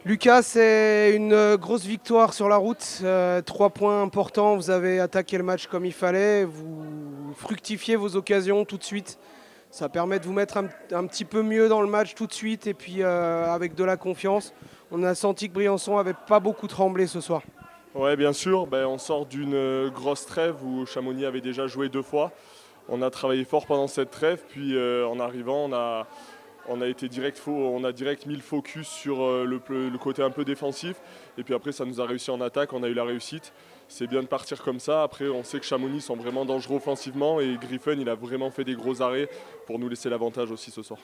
Lucas, c'est une grosse victoire sur la route. 3 points importants. Vous avez attaqué le match comme il fallait. Vous fructifiez vos occasions tout de suite. Ça permet de vous mettre un petit peu mieux dans le match tout de suite et puis avec de la confiance. On a senti que Briançon avait pas beaucoup tremblé ce soir. Ouais, bien sûr, on sort d'une grosse trêve où Chamonix avait déjà joué 2 fois. On a travaillé fort pendant cette trêve, puis en arrivant, on a été on a direct mis le focus sur le côté un peu défensif. Et puis après, ça nous a réussi en attaque, on a eu la réussite. C'est bien de partir comme ça. Après, on sait que Chamonix sont vraiment dangereux offensivement et Griffon, il a vraiment fait des gros arrêts pour nous laisser l'avantage aussi ce soir.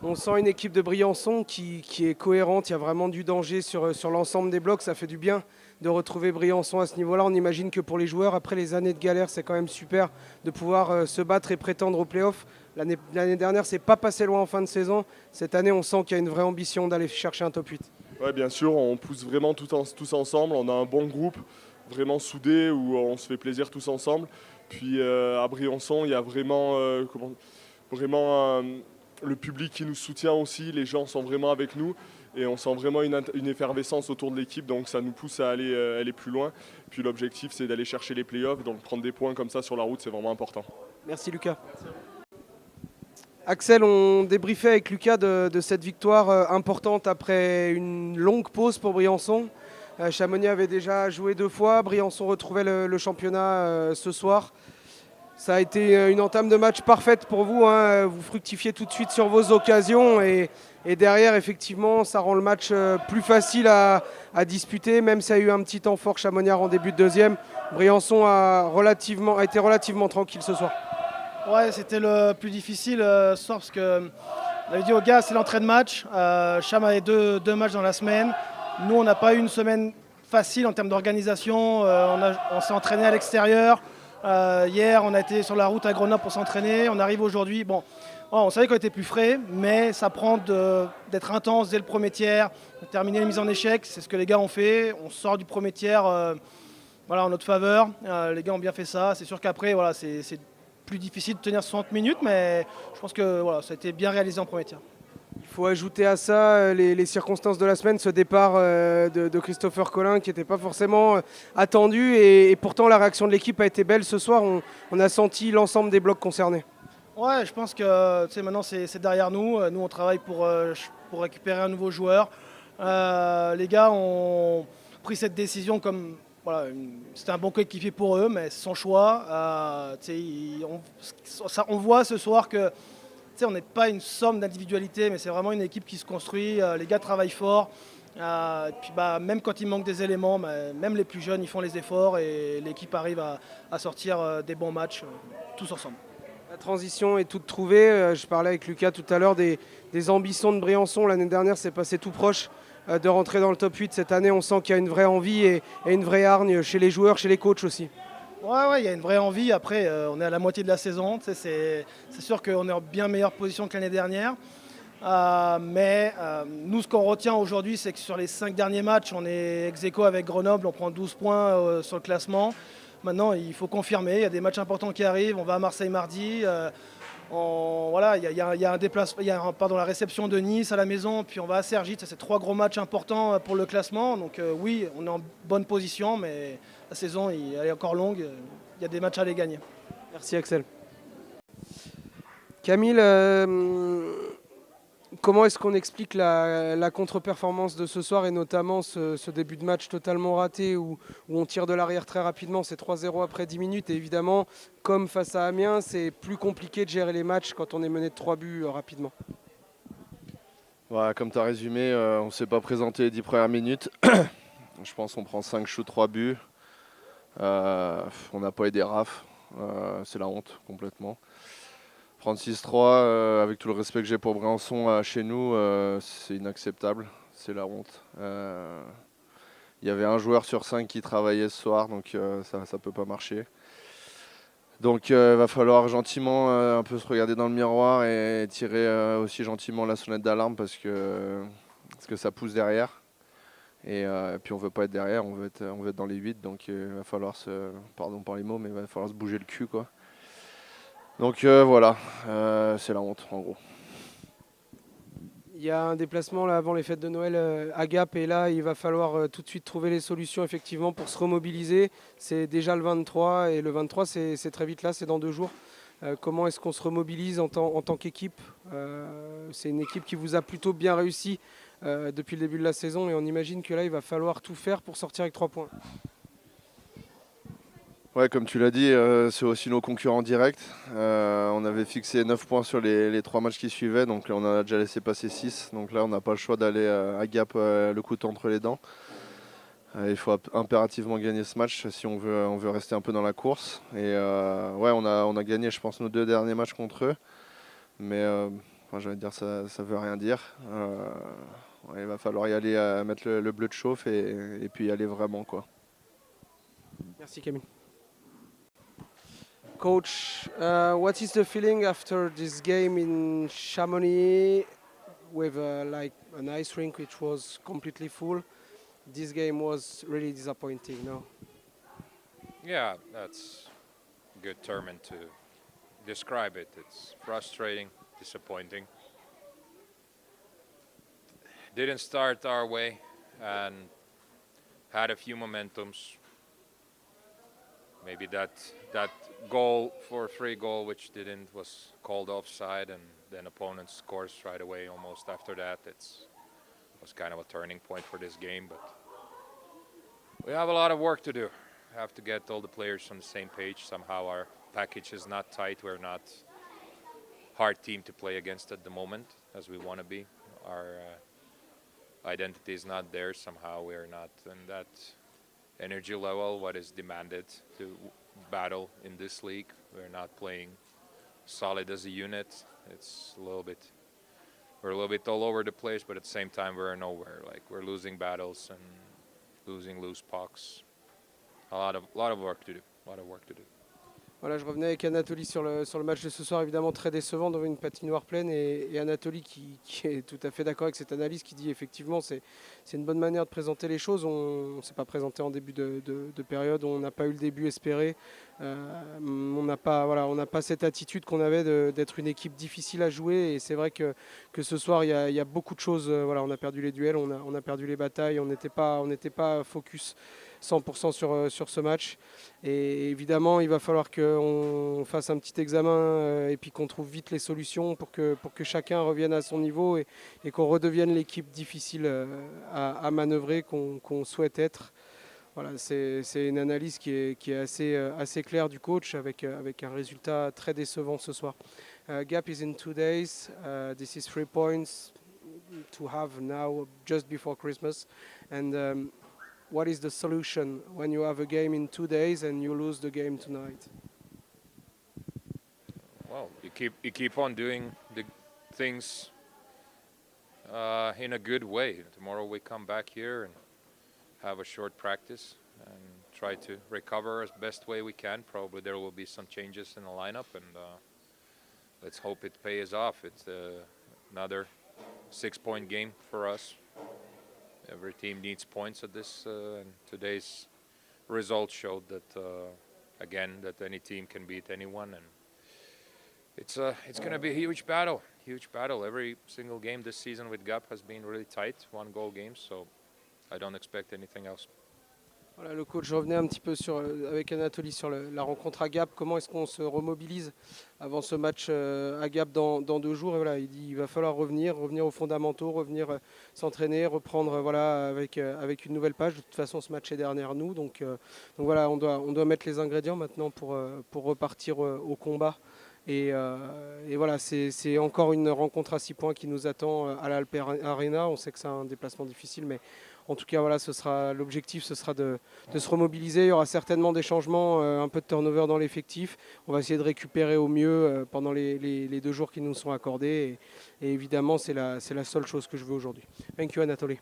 On sent une équipe de Briançon qui est cohérente. Il y a vraiment du danger sur l'ensemble des blocs. Ça fait du bien de retrouver Briançon à ce niveau-là. On imagine que pour les joueurs, après les années de galère, c'est quand même super de pouvoir se battre et prétendre aux playoffs. L'année dernière, c'est pas passé loin en fin de saison. Cette année, on sent qu'il y a une vraie ambition d'aller chercher un top 8. Ouais, bien sûr, on pousse vraiment tous ensemble. On a un bon groupe, vraiment soudé, où on se fait plaisir tous ensemble. Puis à Briançon, il y a vraiment le public qui nous soutient aussi. Les gens sont vraiment avec nous et on sent vraiment une effervescence autour de l'équipe. Donc ça nous pousse à aller plus loin. Puis l'objectif, c'est d'aller chercher les playoffs. Donc prendre des points comme ça sur la route, c'est vraiment important. Merci Lucas. Axel, on débriefait avec Lucas de cette victoire importante après une longue pause pour Briançon. Chamonix avait déjà joué 2 fois, Briançon retrouvait le championnat ce soir. Ça a été une entame de match parfaite pour vous, hein. Vous fructifiez tout de suite sur vos occasions et derrière, effectivement, ça rend le match plus facile à disputer, même s'il y a eu un petit temps fort Chamonix en début de deuxième. Briançon a été relativement tranquille ce soir. Ouais, c'était le plus difficile ce soir parce que on avait dit aux gars c'est l'entrée de match. Cham avait deux matchs dans la semaine. Nous, on n'a pas eu une semaine facile en termes d'organisation. On s'est entraîné à l'extérieur. Hier, on a été sur la route à Grenoble pour s'entraîner. On arrive aujourd'hui. Bon, on savait qu'on était plus frais, mais ça prend d'être intense dès le premier tiers, de terminer les mises en échec. C'est ce que les gars ont fait. On sort du premier tiers en notre faveur. Les gars ont bien fait ça. C'est sûr qu'après, c'est plus difficile de tenir 60 minutes, mais je pense que ça a été bien réalisé en premier tiers. Il faut ajouter à ça les circonstances de la semaine, ce départ de Christopher Colin qui n'était pas forcément attendu et pourtant la réaction de l'équipe a été belle ce soir. On a senti l'ensemble des blocs concernés. Ouais, je pense que maintenant c'est derrière nous. Nous, on travaille pour récupérer un nouveau joueur. Les gars ont pris cette décision comme c'était un bon coéquipier pour eux, mais c'est son choix. On voit ce soir que on n'est pas une somme d'individualité, mais c'est vraiment une équipe qui se construit. Les gars travaillent fort. Et puis même quand il manque des éléments, même les plus jeunes, ils font les efforts et l'équipe arrive à sortir des bons matchs tous ensemble. La transition est toute trouvée. Je parlais avec Lucas tout à l'heure des ambitions de Briançon. L'année dernière, c'est passé tout proche de rentrer dans le top 8. Cette année, on sent qu'il y a une vraie envie et une vraie hargne chez les joueurs, chez les coachs aussi. Ouais, il y a une vraie envie. Après, on est à la moitié de la saison. C'est sûr qu'on est en bien meilleure position que l'année dernière. Nous, ce qu'on retient aujourd'hui, c'est que sur les 5 derniers matchs, on est ex-aequo avec Grenoble. On prend 12 points sur le classement. Maintenant, il faut confirmer. Il y a des matchs importants qui arrivent. On va à Marseille mardi. Il y a un déplacement, la réception de Nice à la maison, puis on va à Cergy. C'est 3 gros matchs importants pour le classement. Donc oui, on est en bonne position, mais la saison elle est encore longue. Il y a des matchs à les gagner. Merci Axel. Camille, comment est-ce qu'on explique la contre-performance de ce soir et notamment ce début de match totalement raté où on tire de l'arrière très rapidement, c'est 3-0 après 10 minutes et évidemment, comme face à Amiens, c'est plus compliqué de gérer les matchs quand on est mené de 3 buts rapidement. Comme tu as résumé, on ne s'est pas présenté les 10 premières minutes. Je pense qu'on prend 5 shoots, 3 buts. On n'a pas aidé Raph. C'est la honte complètement. Prendre 6-3, avec tout le respect que j'ai pour Briançon chez nous, c'est inacceptable. C'est la honte. Il y avait un joueur sur 5 qui travaillait ce soir, donc ça ne peut pas marcher. Donc il va falloir gentiment un peu se regarder dans le miroir et tirer aussi gentiment la sonnette d'alarme parce que ça pousse derrière. Et puis on veut pas être derrière, on veut être dans les 8, donc il va falloir pardon pour les mots, mais il va falloir se bouger le cul quoi. Donc c'est la honte en gros. Il Il y a un déplacement là, avant les fêtes de Noël à Gap et là il va falloir tout de suite trouver les solutions effectivement pour se remobiliser. C'est déjà le 23 et le 23 c'est très vite là, c'est dans 2 jours. Comment est-ce qu'on se remobilise en tant qu'équipe? C'est une équipe qui vous a plutôt bien réussi depuis le début de la saison et on imagine que là il va falloir tout faire pour sortir avec 3 points. Ouais, comme tu l'as dit, c'est aussi nos concurrents directs. On avait fixé 9 points sur les 3 matchs qui suivaient, donc on en a déjà laissé passer 6. Donc là, on n'a pas le choix d'aller à Gap le couteau entre les dents. Il faut impérativement gagner ce match si on veut rester un peu dans la course. Et ouais, on a gagné, je pense, nos 2 derniers matchs contre eux. Mais je vais dire, ça ne veut rien dire. Ouais, il va falloir y aller, mettre le bleu de chauffe et puis y aller vraiment, quoi. Merci Camille. Coach, what is the feeling after this game in Chamonix with like an ice rink which was completely full? This game was really disappointing, no? Yeah, that's a good term to describe it. It's frustrating, disappointing. Didn't start our way and had a few momentums. Maybe that goal for 3 goal which didn't was called offside and then opponent scores right away almost after that. It was kind of a turning point for this game, but we have a lot of work to do. We have to get all the players on the same page. Somehow our package is not tight. We're not hard team to play against at the moment as we want to be. Our identity is not there. Somehow we're not in that energy level what is demanded to battle in this league. We're not playing solid as a unit. It's we're a little bit all over the place, but at the same time we're nowhere. Like we're losing battles and losing loose pucks. A lot of work to do. Voilà, je revenais avec Anatoly sur le match de ce soir, évidemment très décevant devant une patinoire pleine et Anatoly qui est tout à fait d'accord avec cette analyse qui dit effectivement c'est une bonne manière de présenter les choses. On ne s'est pas présenté en début de période, on n'a pas eu le début espéré, on n'a pas cette attitude qu'on avait d'être une équipe difficile à jouer et c'est vrai que ce soir il y a beaucoup de choses, on a perdu les duels, on a perdu les batailles, on n'était pas focus 100% sur ce match. Et évidemment, il va falloir qu'on fasse un petit examen et puis qu'on trouve vite les solutions pour que chacun revienne à son niveau et qu'on redevienne l'équipe difficile à manœuvrer qu'on souhaite être. Voilà, c'est une analyse qui est assez claire du coach avec un résultat très décevant ce soir. Gap is in 2 days. This is 3 points to have now just before Christmas. And what is the solution when you have a game in 2 days and you lose the game tonight? Well, you keep on doing the things in a good way. Tomorrow we come back here and have a short practice and try to recover as best way we can. Probably there will be some changes in the lineup and let's hope it pays off. It's another 6-point game for us. Every team needs points at this, and today's results showed that again that any team can beat anyone, and it's going to be a huge battle. Every single game this season with Gap has been really tight, 1-goal games, so I don't expect anything else. Voilà, le coach revenait un petit peu avec Anatoly sur la rencontre à Gap. Comment est-ce qu'on se remobilise avant ce match à Gap dans 2 jours? Et voilà, il dit il va falloir revenir aux fondamentaux, revenir s'entraîner, reprendre avec une nouvelle page. De toute façon, ce match est derrière nous. Donc voilà, on doit mettre les ingrédients maintenant pour repartir au combat. Et voilà, c'est encore une rencontre à 6 points qui nous attend à l'Alpe Arena. On sait que c'est un déplacement difficile, mais en tout cas, voilà, l'objectif, ce sera de se remobiliser. Il y aura certainement des changements, un peu de turnover dans l'effectif. On va essayer de récupérer au mieux pendant les 2 jours qui nous sont accordés. Et évidemment, c'est la seule chose que je veux aujourd'hui. Thank you, Anatoly.